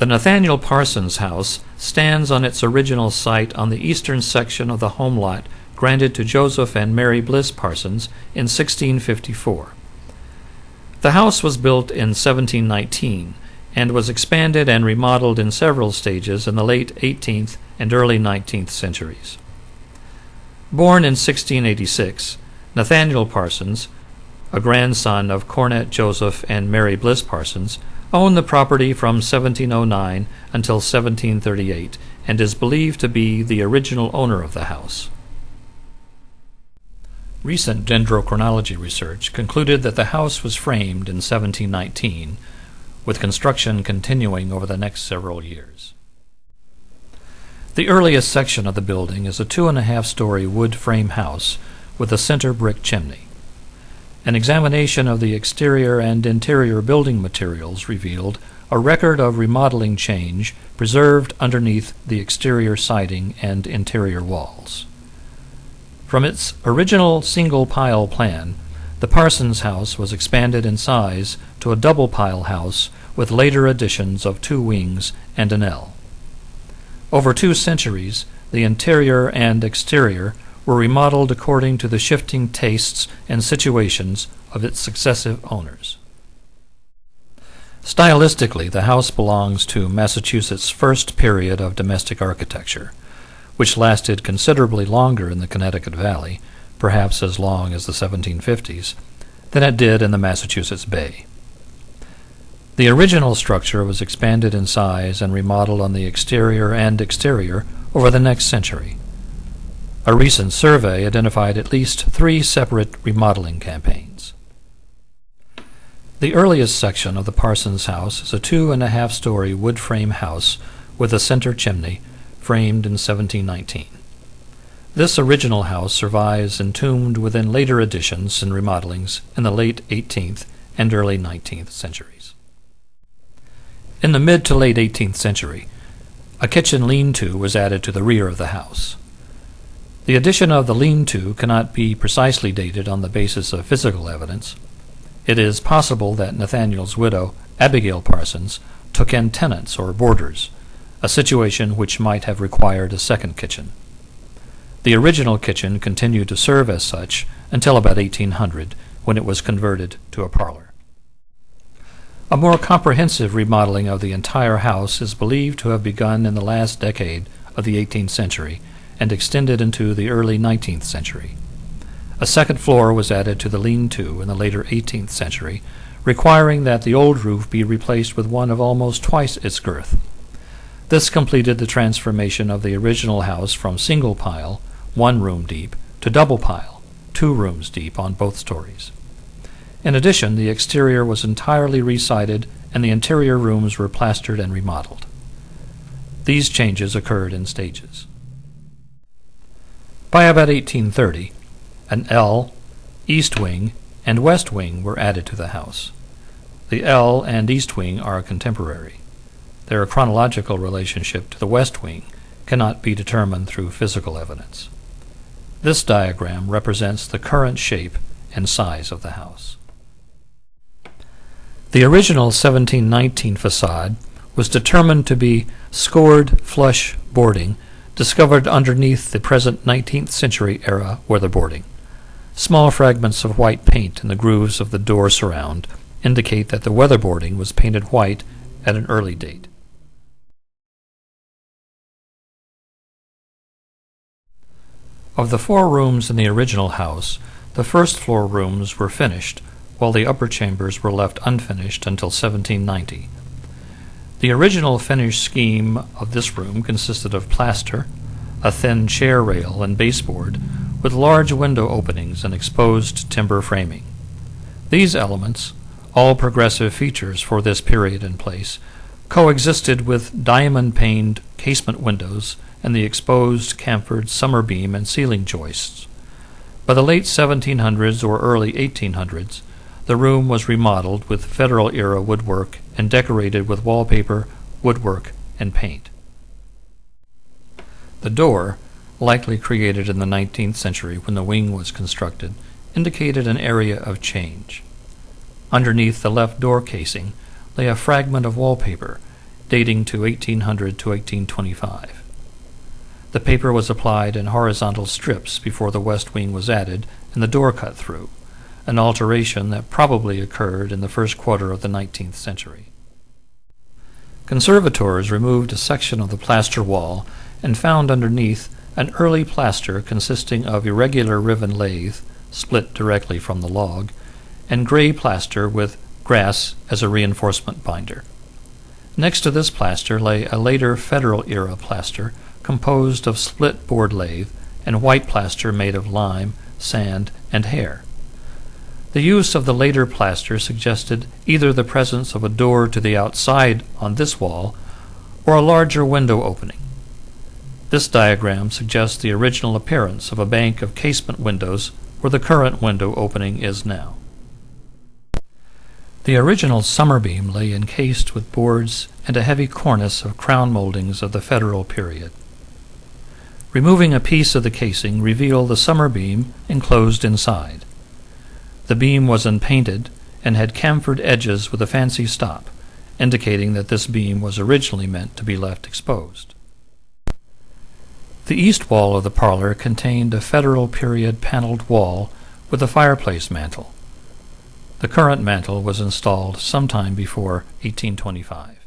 The Nathaniel Parsons House stands on its original site on the eastern section of the home lot granted to Joseph and Mary Bliss Parsons in 1654. The house was built in 1719 and was expanded and remodeled in several stages in the late 18th and early 19th centuries. Born in 1686, Nathaniel Parsons, a grandson of Cornet Joseph and Mary Bliss Parsons, owned the property from 1709 until 1738 and is believed to be the original owner of the house. Recent dendrochronology research concluded that the house was framed in 1719, with construction continuing over the next several years. The earliest section of the building is a 2.5-story wood frame house with a center brick chimney. An examination of the exterior and interior building materials revealed a record of remodeling change preserved underneath the exterior siding and interior walls. From its original single-pile plan, the Parsons House was expanded in size to a double-pile house with later additions of 2 wings and an L. Over 2 centuries, the interior and exterior were remodeled according to the shifting tastes and situations of its successive owners. Stylistically, the house belongs to Massachusetts' first period of domestic architecture, which lasted considerably longer in the Connecticut Valley, perhaps as long as the 1750s, than it did in the Massachusetts Bay. The original structure was expanded in size and remodeled on the exterior and exterior over the next century. A recent survey identified at least 3 separate remodeling campaigns. The earliest section of the Parsons House is a 2.5-story wood frame house with a center chimney, framed in 1719. This original house survives entombed within later additions and remodelings in the late 18th and early 19th centuries. In the mid to late 18th century, a kitchen lean-to was added to the rear of the house. The addition of the lean-to cannot be precisely dated on the basis of physical evidence. It is possible that Nathaniel's widow, Abigail Parsons, took in tenants or boarders, a situation which might have required a second kitchen. The original kitchen continued to serve as such until about 1800, when it was converted to a parlor. A more comprehensive remodeling of the entire house is believed to have begun in the last decade of the 18th century and extended into the early 19th century. A second floor was added to the lean-to in the later 18th century, requiring that the old roof be replaced with one of almost twice its girth. This completed the transformation of the original house from single pile, 1 room deep, to double pile, 2 rooms deep on both stories. In addition, the exterior was entirely resided and the interior rooms were plastered and remodeled. These changes occurred in stages. By about 1830, an L, east wing, and west wing were added to the house. The L and east wing are contemporary. Their chronological relationship to the west wing cannot be determined through physical evidence. This diagram represents the current shape and size of the house. The original 1719 facade was determined to be scored flush boarding discovered underneath the present 19th century era weatherboarding. Small fragments of white paint in the grooves of the door surround indicate that the weatherboarding was painted white at an early date. Of the 4 rooms in the original house, the first floor rooms were finished, while the upper chambers were left unfinished until 1790. The original finish scheme of this room consisted of plaster, a thin chair rail and baseboard, with large window openings and exposed timber framing. These elements, all progressive features for this period and place, coexisted with diamond-paned casement windows and the exposed chamfered summer beam and ceiling joists. By the late 1700s or early 1800s, the room was remodeled with Federal-era woodwork and decorated with wallpaper, woodwork, and paint. The door, likely created in the 19th century when the wing was constructed, indicated an area of change. Underneath the left door casing lay a fragment of wallpaper, dating to 1800 to 1825. The paper was applied in horizontal strips before the west wing was added and the door cut through, an alteration that probably occurred in the first quarter of the 19th century. Conservators removed a section of the plaster wall and found underneath an early plaster consisting of irregular riven lath, split directly from the log, and gray plaster with grass as a reinforcement binder. Next to this plaster lay a later Federal-era plaster composed of split board lathe and white plaster made of lime, sand, and hair. The use of the later plaster suggested either the presence of a door to the outside on this wall or a larger window opening. This diagram suggests the original appearance of a bank of casement windows where the current window opening is now. The original summer beam lay encased with boards and a heavy cornice of crown moldings of the Federal period. Removing a piece of the casing revealed the summer beam enclosed inside. The beam was unpainted and had chamfered edges with a fancy stop, indicating that this beam was originally meant to be left exposed. The east wall of the parlor contained a Federal period paneled wall with a fireplace mantel. The current mantel was installed sometime before 1825.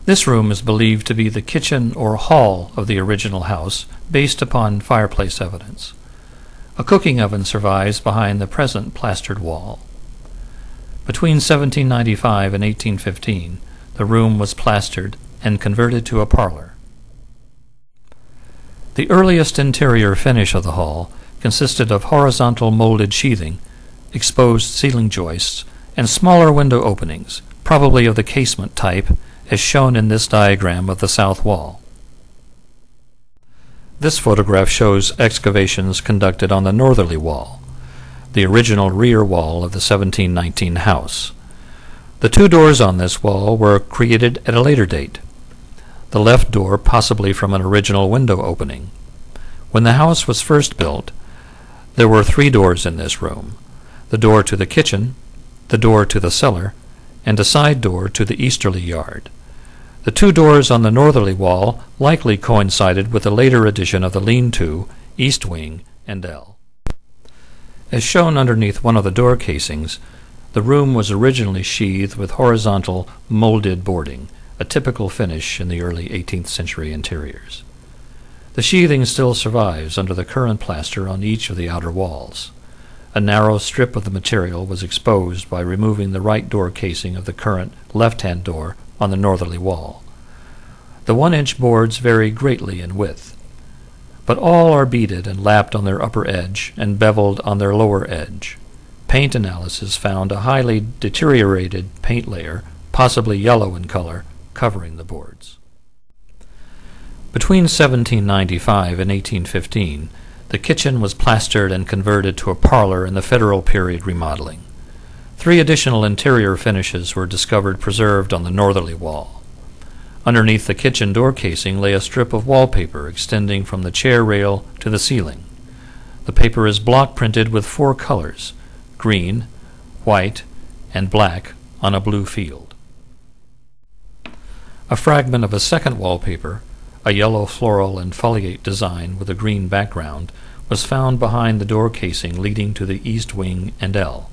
This room is believed to be the kitchen or hall of the original house, based upon fireplace evidence. A cooking oven survives behind the present plastered wall. Between 1795 and 1815, the room was plastered and converted to a parlor. The earliest interior finish of the hall consisted of horizontal molded sheathing, exposed ceiling joists, and smaller window openings, probably of the casement type, as shown in this diagram of the south wall. This photograph shows excavations conducted on the northerly wall, the original rear wall of the 1719 house. The two doors on this wall were created at a later date, the left door possibly from an original window opening. When the house was first built, there were three doors in this room: the door to the kitchen, the door to the cellar, and a side door to the easterly yard. The two doors on the northerly wall likely coincided with the later addition of the lean-to, east wing, and L. As shown underneath one of the door casings, the room was originally sheathed with horizontal molded boarding, a typical finish in the early 18th century interiors. The sheathing still survives under the current plaster on each of the outer walls. A narrow strip of the material was exposed by removing the right door casing of the current left-hand door on the northerly wall. The 1-inch boards vary greatly in width, but all are beaded and lapped on their upper edge and beveled on their lower edge. Paint analysis found a highly deteriorated paint layer, possibly yellow in color, covering the boards. Between 1795 and 1815, the kitchen was plastered and converted to a parlor in the Federal period remodeling. 3 additional interior finishes were discovered preserved on the northerly wall. Underneath the kitchen door casing lay a strip of wallpaper extending from the chair rail to the ceiling. The paper is block printed with 4 colors: green, white, and black on a blue field. A fragment of a second wallpaper, a yellow floral and foliate design with a green background, was found behind the door casing leading to the east wing and L.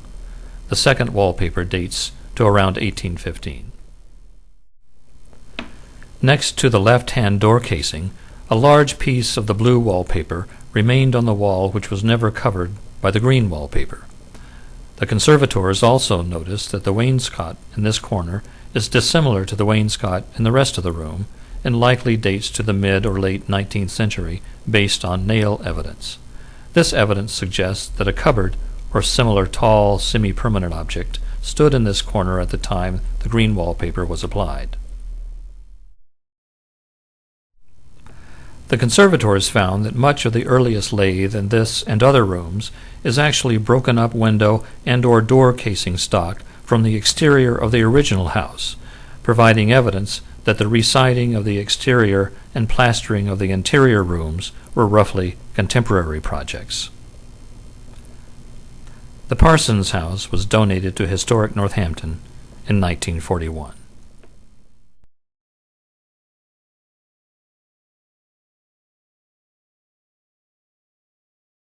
The second wallpaper dates to around 1815. Next to the left-hand door casing, a large piece of the blue wallpaper remained on the wall which was never covered by the green wallpaper. The conservators also noticed that the wainscot in this corner is dissimilar to the wainscot in the rest of the room and likely dates to the mid or late 19th century based on nail evidence. This evidence suggests that a cupboard or similar tall, semi-permanent object stood in this corner at the time the green wallpaper was applied. The conservators found that much of the earliest lathe in this and other rooms is actually broken up window and or door casing stock from the exterior of the original house, providing evidence that the residing of the exterior and plastering of the interior rooms were roughly contemporary projects. The Parsons House was donated to Historic Northampton in 1941.